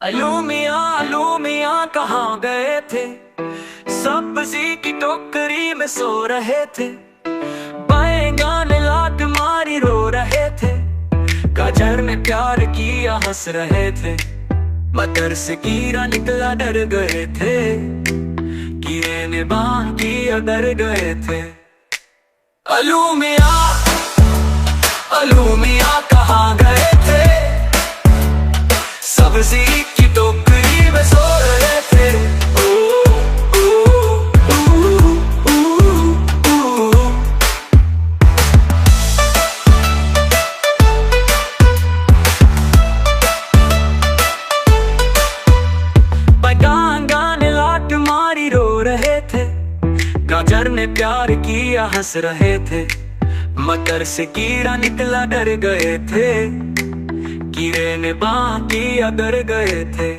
अलू मियाँ कहाँ गए थे। सब्जी की टोकरी में सो रहे थे। बैंगन लात मारी रो रहे थे। गाजर ने प्यार किया हंस रहे थे। मटर से कीड़ा निकला डर गए थे। कीड़े ने बांह किया डर गए थे। अलू मियाँ कहाँ गए थे। सब्जी की टोकरी में सो रहे थे। बैंगन ने लात मारी रो रहे थे। गाजर ने प्यार किया हंस रहे थे। मटर से कीड़ा निकला डर गए थे। कीड़े ने बांह किया डर गए थे।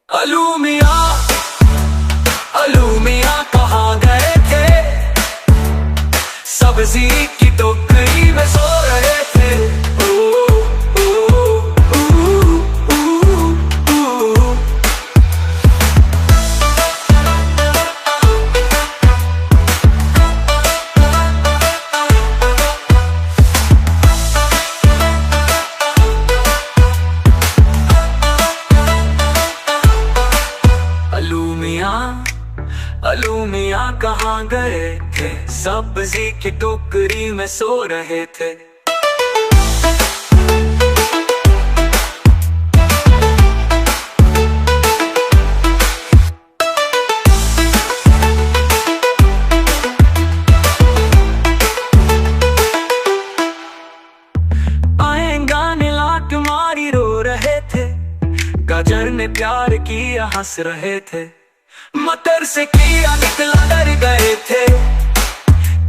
अलू मियाँ कहाँ गए थे। सब्जी की टोकरी में सो रहे थे। अलू मियाँ कहाँ गए थे। सब्जी की टोकरी में सो रहे थे। बैंगन ने लात मारी रो रहे थे। गाजर ने प्यार किया हंस रहे थे। मटर से कीड़ा निकला डर गए थे।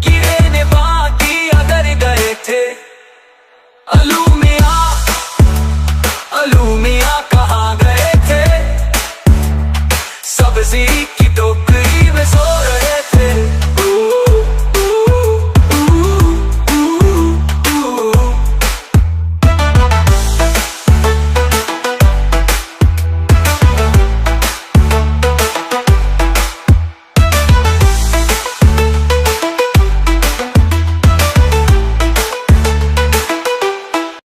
कीड़े ने बांह किया डर गए थे। अलू मियाँ कहाँ गए थे। सब्जी